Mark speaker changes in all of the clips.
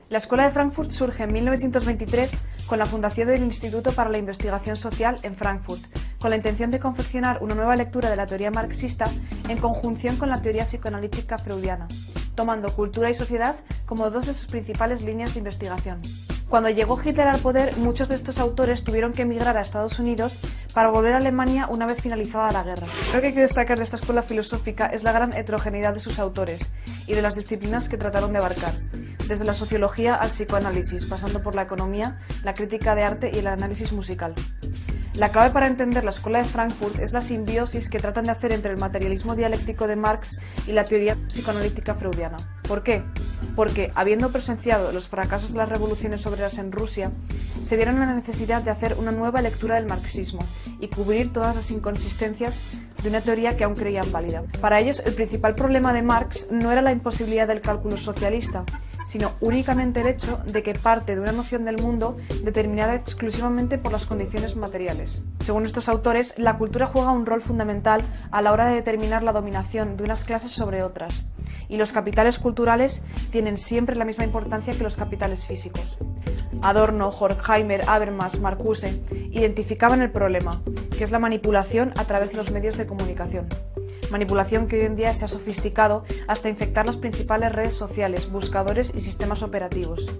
Speaker 1: La Escuela de Frankfurt surge en 1923 con la fundación del Instituto para la Investigación Social en Frankfurt, con la intención de confeccionar una nueva lectura de la teoría marxista en conjunción con la teoría psicoanalítica freudiana, tomando cultura y sociedad como dos de sus principales líneas de investigación. Cuando llegó Hitler al poder, muchos de estos autores tuvieron que emigrar a Estados Unidos para volver a Alemania una vez finalizada la guerra. Lo que hay que destacar de esta escuela filosófica es la gran heterogeneidad de sus autores y de las disciplinas que trataron de abarcar, desde la sociología al psicoanálisis, pasando por la economía, la crítica de arte y el análisis musical. La clave para entender la Escuela de Frankfurt es la simbiosis que tratan de hacer entre el materialismo dialéctico de Marx y la teoría psicoanalítica freudiana. ¿Por qué? Porque, habiendo presenciado los fracasos de las revoluciones obreras en Rusia, se vieron en la necesidad de hacer una nueva lectura del marxismo y cubrir todas las inconsistencias de una teoría que aún creían válida. Para ellos, el principal problema de Marx no era la imposibilidad del cálculo socialista, sino únicamente el hecho de que parte de una noción del mundo determinada exclusivamente por las condiciones materiales. Según estos autores, la cultura juega un rol fundamental a la hora de determinar la dominación de unas clases sobre otras, y los capitales culturales tienen siempre la misma importancia que los capitales físicos. Adorno, Horkheimer, Habermas, Marcuse identificaban el problema, que es la manipulación a través de los medios de comunicación. Manipulación que hoy en día se ha sofisticado hasta infectar las principales redes sociales, buscadores y sistemas operativos.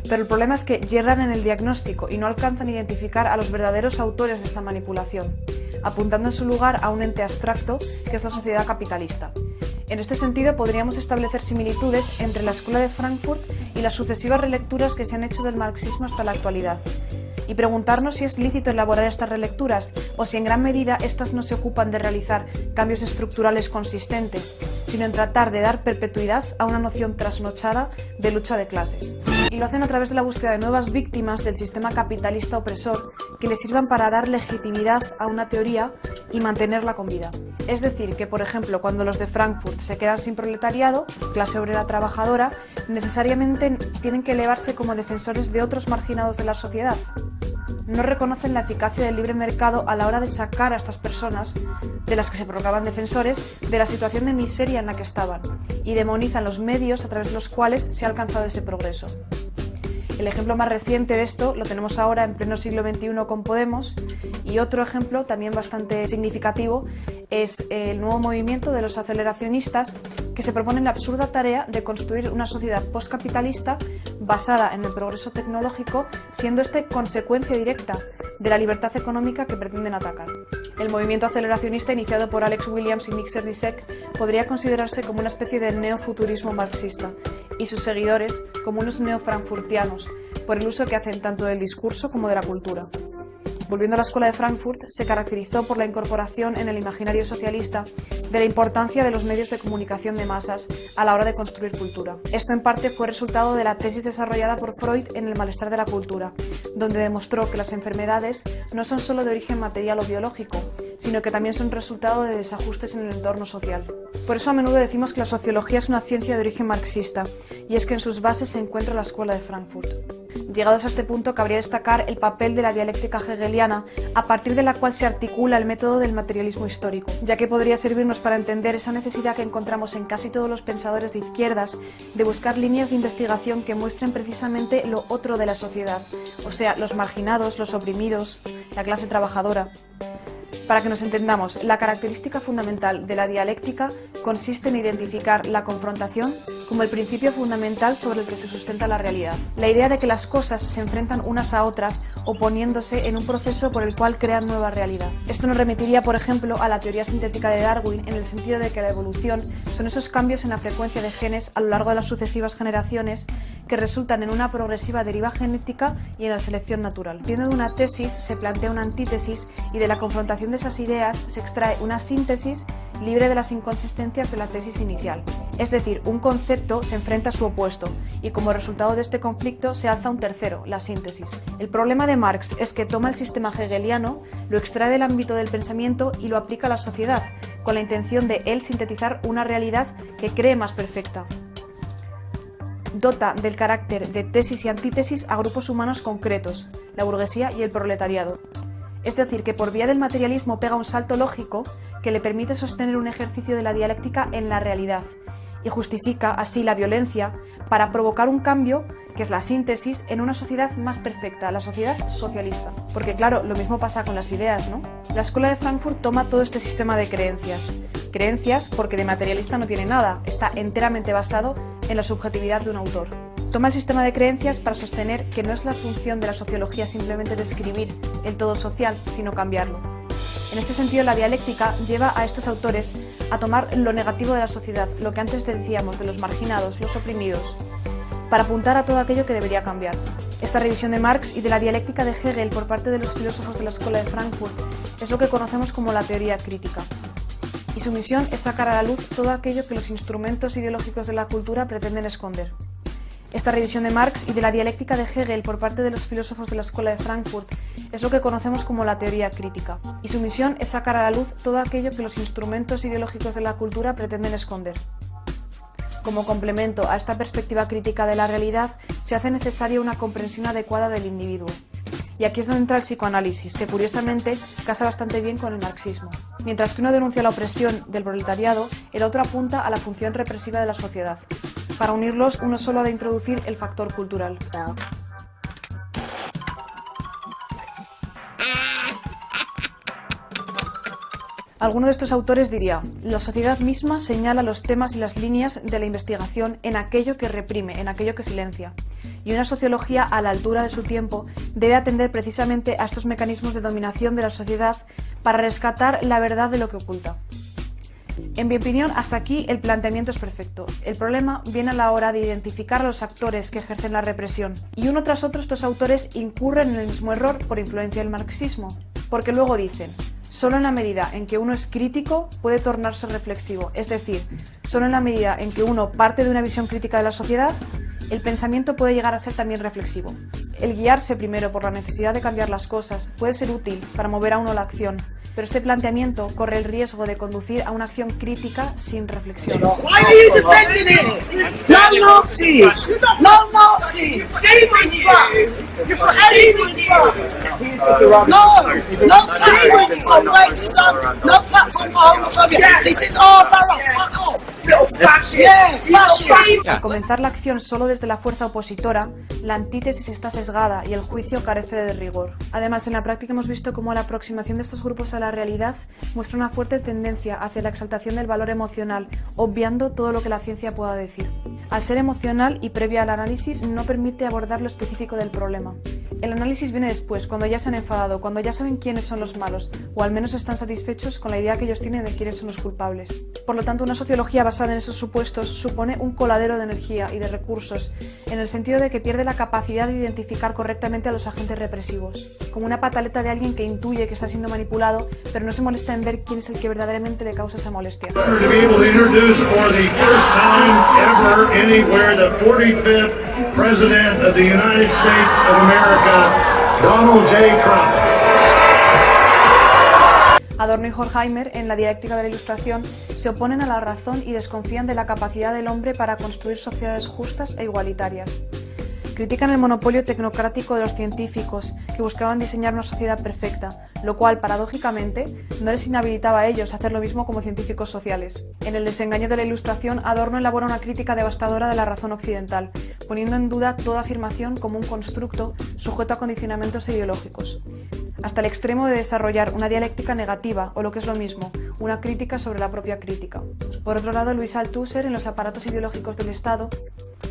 Speaker 1: Pero el problema es que yerran en el diagnóstico y no alcanzan a identificar a los verdaderos autores de esta manipulación, apuntando en su lugar a un ente abstracto que es la sociedad capitalista. En este sentido, podríamos establecer similitudes entre la Escuela de Frankfurt y las sucesivas relecturas que se han hecho del marxismo hasta la actualidad, y preguntarnos si es lícito elaborar estas relecturas o si en gran medida estas no se ocupan de realizar cambios estructurales consistentes, sino en tratar de dar perpetuidad a una noción trasnochada de lucha de clases. Y lo hacen a través de la búsqueda de nuevas víctimas del sistema capitalista opresor que les sirvan para dar legitimidad a una teoría y mantenerla con vida. Es decir, que por ejemplo, cuando los de Frankfurt se quedan sin proletariado, clase obrera trabajadora, necesariamente tienen que elevarse como defensores de otros marginados de la sociedad. No reconocen la eficacia del libre mercado a la hora de sacar a estas personas, de las que se proclaman defensores, de la situación de miseria en la que estaban, y demonizan los medios a través de los cuales se ha alcanzado ese progreso. El ejemplo más reciente de esto lo tenemos ahora en pleno siglo XXI con Podemos, y otro ejemplo también bastante significativo es el nuevo movimiento de los aceleracionistas que se proponen la absurda tarea de construir una sociedad postcapitalista basada en el progreso tecnológico, siendo este consecuencia directa de la libertad económica que pretenden atacar. El movimiento aceleracionista iniciado por Alex Williams y Nick Cernisek podría considerarse como una especie de neofuturismo marxista y sus seguidores como unos neofrankfurtianos, por el uso que hacen tanto del discurso como de la cultura. Volviendo a la Escuela de Frankfurt, se caracterizó por la incorporación en el imaginario socialista de la importancia de los medios de comunicación de masas a la hora de construir cultura. Esto en parte fue resultado de la tesis desarrollada por Freud en El malestar de la cultura, donde demostró que las enfermedades no son solo de origen material o biológico, sino que también son resultado de desajustes en el entorno social. Por eso a menudo decimos que la sociología es una ciencia de origen marxista, y es que en sus bases se encuentra la Escuela de Frankfurt. Llegados a este punto, cabría destacar el papel de la dialéctica hegeliana, a partir de la cual se articula el método del materialismo histórico, ya que podría servirnos para entender esa necesidad que encontramos en casi todos los pensadores de izquierdas de buscar líneas de investigación que muestren precisamente lo otro de la sociedad, o sea, los marginados, los oprimidos, la clase trabajadora. Para que nos entendamos, la característica fundamental de la dialéctica consiste en identificar la confrontación como el principio fundamental sobre el que se sustenta la realidad. La idea de que las cosas se enfrentan unas a otras oponiéndose en un proceso por el cual crean nueva realidad. Esto nos remitiría, por ejemplo, a la teoría sintética de Darwin, en el sentido de que la evolución son esos cambios en la frecuencia de genes a lo largo de las sucesivas generaciones que resultan en una progresiva deriva genética y en la selección natural. Partiendo de una tesis se plantea una antítesis y de la confrontación de esas ideas se extrae una síntesis libre de las inconsistencias de la tesis inicial. Es decir, un concepto se enfrenta a su opuesto y como resultado de este conflicto se alza un tercero, la síntesis. El problema de Marx es que toma el sistema hegeliano, lo extrae del ámbito del pensamiento y lo aplica a la sociedad, con la intención de él sintetizar una realidad que cree más perfecta. Dota del carácter de tesis y antítesis a grupos humanos concretos, la burguesía y el proletariado. Es decir, que por vía del materialismo pega un salto lógico que le permite sostener un ejercicio de la dialéctica en la realidad y justifica así la violencia para provocar un cambio, que es la síntesis, en una sociedad más perfecta, la sociedad socialista. Porque claro, lo mismo pasa con las ideas, ¿no? La Escuela de Frankfurt toma todo este sistema de creencias. Creencias porque de materialista no tiene nada, está enteramente basado en la subjetividad de un autor. Toma el sistema de creencias para sostener que no es la función de la sociología simplemente describir el todo social, sino cambiarlo. En este sentido, la dialéctica lleva a estos autores a tomar lo negativo de la sociedad, lo que antes decíamos de los marginados, los oprimidos, para apuntar a todo aquello que debería cambiar. Esta revisión de Marx y de la dialéctica de Hegel por parte de los filósofos de la Escuela de Frankfurt es lo que conocemos como la teoría crítica. Y su misión es sacar a la luz todo aquello que los instrumentos ideológicos de la cultura pretenden esconder. Esta revisión de Marx y de la dialéctica de Hegel por parte de los filósofos de la Escuela de Frankfurt es lo que conocemos como la teoría crítica. Y su misión es sacar a la luz todo aquello que los instrumentos ideológicos de la cultura pretenden esconder. Como complemento a esta perspectiva crítica de la realidad, se hace necesaria una comprensión adecuada del individuo. Y aquí es donde entra el psicoanálisis, que curiosamente casa bastante bien con el marxismo. Mientras que uno denuncia la opresión del proletariado, el otro apunta a la función represiva de la sociedad. Para unirlos, uno solo ha de introducir el factor cultural. Alguno de estos autores diría: la sociedad misma señala los temas y las líneas de la investigación en aquello que reprime, en aquello que silencia. Y una sociología a la altura de su tiempo debe atender precisamente a estos mecanismos de dominación de la sociedad para rescatar la verdad de lo que oculta. En mi opinión, hasta aquí el planteamiento es perfecto. El problema viene a la hora de identificar a los actores que ejercen la represión. Y uno tras otro estos autores incurren en el mismo error por influencia del marxismo. Porque luego dicen: solo en la medida en que uno es crítico puede tornarse reflexivo. Es decir, solo en la medida en que uno parte de una visión crítica de la sociedad, el pensamiento puede llegar a ser también reflexivo. El guiarse primero por la necesidad de cambiar las cosas puede ser útil para mover a uno la acción, pero este planteamiento corre el riesgo de conducir a una acción crítica sin reflexión.
Speaker 2: Why are you defending it? No Nazis! No Nazis! You've got anyone No platform for racism! No platform for homophobia! This is our borough! Fuck off! Yeah, fascist!
Speaker 1: Al comenzar la acción solo desde la fuerza opositora, la antítesis está sesgada y el juicio carece de rigor. Además, en la práctica hemos visto cómo la aproximación de estos grupos a la realidad muestra una fuerte tendencia hacia la exaltación del valor emocional, obviando todo lo que la ciencia pueda decir. Al ser emocional y previa al análisis, no permite abordar lo específico del problema. El análisis viene después, cuando ya se han enfadado, cuando ya saben quiénes son los malos, o al menos están satisfechos con la idea que ellos tienen de quiénes son los culpables. Por lo tanto, una sociología basada en esos supuestos supone un coladero de energía y de recursos, en el sentido de que pierde la capacidad de identificar correctamente a los agentes represivos, como una pataleta de alguien que intuye que está siendo manipulado, pero no se molesta en ver quién es el que verdaderamente le causa esa molestia.
Speaker 3: President of the United States of America, Donald J. Trump.
Speaker 1: Adorno y Horkheimer, en la dialéctica de la Ilustración, se oponen a la razón y desconfían de la capacidad del hombre para construir sociedades justas e igualitarias. Critican el monopolio tecnocrático de los científicos, que buscaban diseñar una sociedad perfecta, lo cual, paradójicamente, no les inhabilitaba a ellos a hacer lo mismo como científicos sociales. En el desengaño de la Ilustración, Adorno elabora una crítica devastadora de la razón occidental, poniendo en duda toda afirmación como un constructo sujeto a condicionamientos ideológicos, hasta el extremo de desarrollar una dialéctica negativa, o lo que es lo mismo, una crítica sobre la propia crítica. Por otro lado, Louis Althusser, en Los aparatos ideológicos del Estado,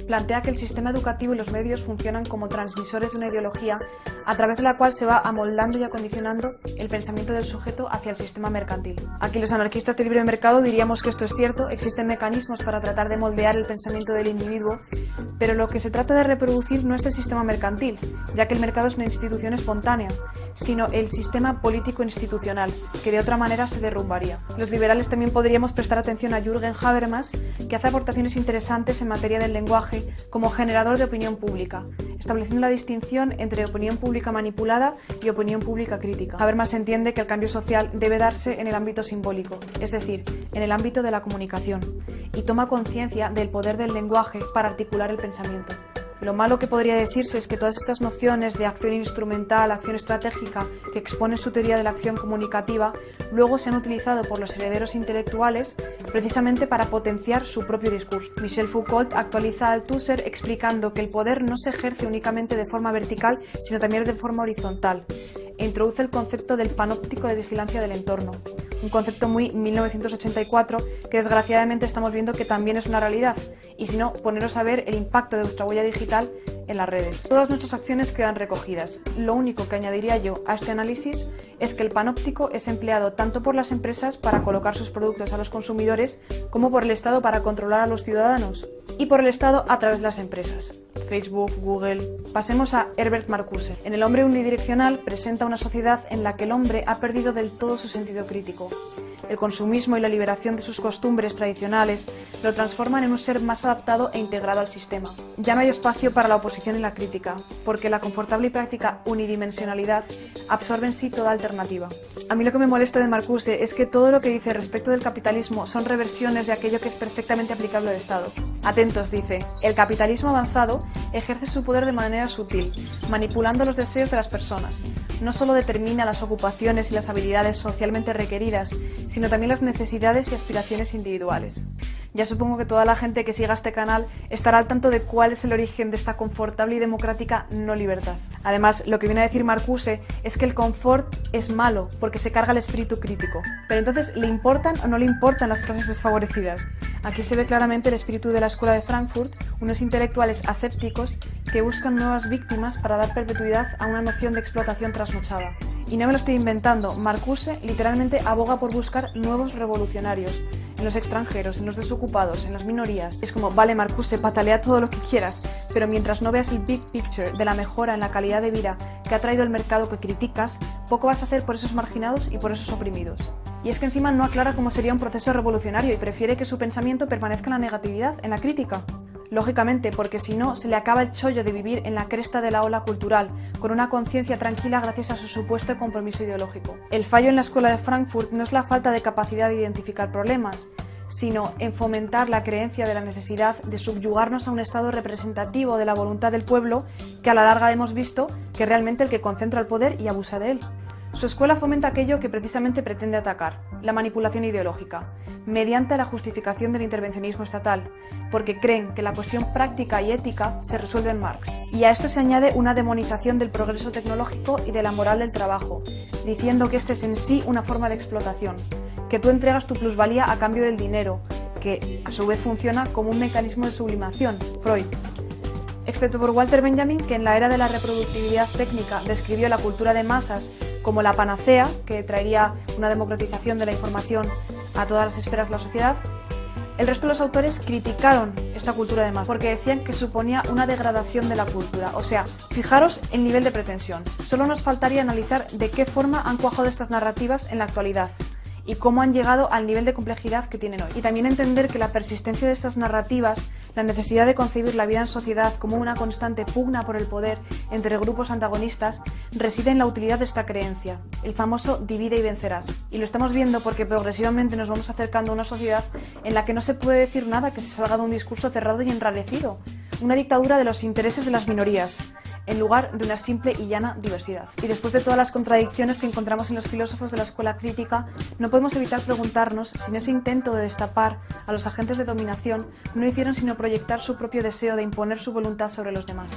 Speaker 1: plantea que el sistema educativo y los medios funcionan como transmisores de una ideología a través de la cual se va amoldando y acondicionando el pensamiento del sujeto hacia el sistema mercantil. Aquí los anarquistas de libre mercado diríamos que esto es cierto, existen mecanismos para tratar de moldear el pensamiento del individuo, pero lo que se trata de reproducir no es el sistema mercantil, ya que el mercado es una institución espontánea, sino el sistema político institucional, que de otra manera se derrumbaría. Los liberales también podríamos prestar atención a Jürgen Habermas, que hace aportaciones interesantes en materia del lenguaje como generador de opinión pública, estableciendo la distinción entre opinión pública manipulada y opinión pública crítica. Habermas entiende que el cambio social debe darse en el ámbito simbólico, es decir, en el ámbito de la comunicación, y toma conciencia del poder del lenguaje para articular el pensamiento. Lo malo que podría decirse es que todas estas nociones de acción instrumental, acción estratégica, que expone su teoría de la acción comunicativa, luego se han utilizado por los herederos intelectuales precisamente para potenciar su propio discurso. Michel Foucault actualiza Althusser explicando que el poder no se ejerce únicamente de forma vertical, sino también de forma horizontal, e introduce el concepto del panóptico de vigilancia del entorno, un concepto muy 1984 que desgraciadamente estamos viendo que también es una realidad, y si no, poneros a ver el impacto de vuestra huella digital en las redes. Todas nuestras acciones quedan recogidas. Lo único que añadiría yo a este análisis es que el panóptico es empleado tanto por las empresas para colocar sus productos a los consumidores como por el Estado para controlar a los ciudadanos y por el Estado a través de las empresas. Facebook, Google... Pasemos a Herbert Marcuse. En El hombre unidireccional presenta una sociedad en la que el hombre ha perdido del todo su sentido crítico. El consumismo y la liberación de sus costumbres tradicionales lo transforman en un ser más adaptado e integrado al sistema. Ya no hay espacio para la oposición y la crítica, porque la confortable y práctica unidimensionalidad absorbe en sí toda alternativa. A mí lo que me molesta de Marcuse es que todo lo que dice respecto del capitalismo son reversiones de aquello que es perfectamente aplicable al Estado. Atentos, dice, el capitalismo avanzado ejerce su poder de manera sutil, manipulando los deseos de las personas. No solo determina las ocupaciones y las habilidades socialmente requeridas, sino también las necesidades y aspiraciones individuales. Ya supongo que toda la gente que siga este canal estará al tanto de cuál es el origen de esta confortable y democrática no libertad. Además, lo que viene a decir Marcuse es que el confort es malo porque se carga el espíritu crítico. Pero entonces, ¿le importan o no le importan las clases desfavorecidas? Aquí se ve claramente el espíritu de la Escuela de Frankfurt, unos intelectuales asépticos que buscan nuevas víctimas para dar perpetuidad a una noción de explotación trasnochada. Y no me lo estoy inventando, Marcuse literalmente aboga por buscar nuevos revolucionarios, en los extranjeros, en los desocupados, en las minorías. Es como, vale Marcuse, patalea todo lo que quieras, pero mientras no veas el big picture de la mejora en la calidad de vida que ha traído el mercado que criticas, poco vas a hacer por esos marginados y por esos oprimidos. Y es que encima no aclara cómo sería un proceso revolucionario y prefiere que su pensamiento permanezca en la negatividad, en la crítica. Lógicamente, porque si no, se le acaba el chollo de vivir en la cresta de la ola cultural, con una conciencia tranquila gracias a su supuesto compromiso ideológico. El fallo en la Escuela de Frankfurt no es la falta de capacidad de identificar problemas, sino en fomentar la creencia de la necesidad de subyugarnos a un estado representativo de la voluntad del pueblo, que a la larga hemos visto que es realmente el que concentra el poder y abusa de él. Su escuela fomenta aquello que precisamente pretende atacar, la manipulación ideológica, mediante la justificación del intervencionismo estatal, porque creen que la cuestión práctica y ética se resuelve en Marx. Y a esto se añade una demonización del progreso tecnológico y de la moral del trabajo, diciendo que este es en sí una forma de explotación, que tú entregas tu plusvalía a cambio del dinero, que a su vez funciona como un mecanismo de sublimación, Freud. Excepto por Walter Benjamin, que en la era de la reproductibilidad técnica describió la cultura de masas como la panacea, que traería una democratización de la información a todas las esferas de la sociedad, el resto de los autores criticaron esta cultura de masas porque decían que suponía una degradación de la cultura. O sea, fijaros el nivel de pretensión. Solo nos faltaría analizar de qué forma han cuajado estas narrativas en la actualidad y cómo han llegado al nivel de complejidad que tienen hoy. Y también entender que la persistencia de estas narrativas, la necesidad de concebir la vida en sociedad como una constante pugna por el poder entre grupos antagonistas, reside en la utilidad de esta creencia, el famoso divide y vencerás. Y lo estamos viendo porque progresivamente nos vamos acercando a una sociedad en la que no se puede decir nada que se salga de un discurso cerrado y enrarecido, una dictadura de los intereses de las minorías, en lugar de una simple y llana diversidad. Y después de todas las contradicciones que encontramos en los filósofos de la escuela crítica, no podemos evitar preguntarnos si en ese intento de destapar a los agentes de dominación no hicieron sino proyectar su propio deseo de imponer su voluntad sobre los demás.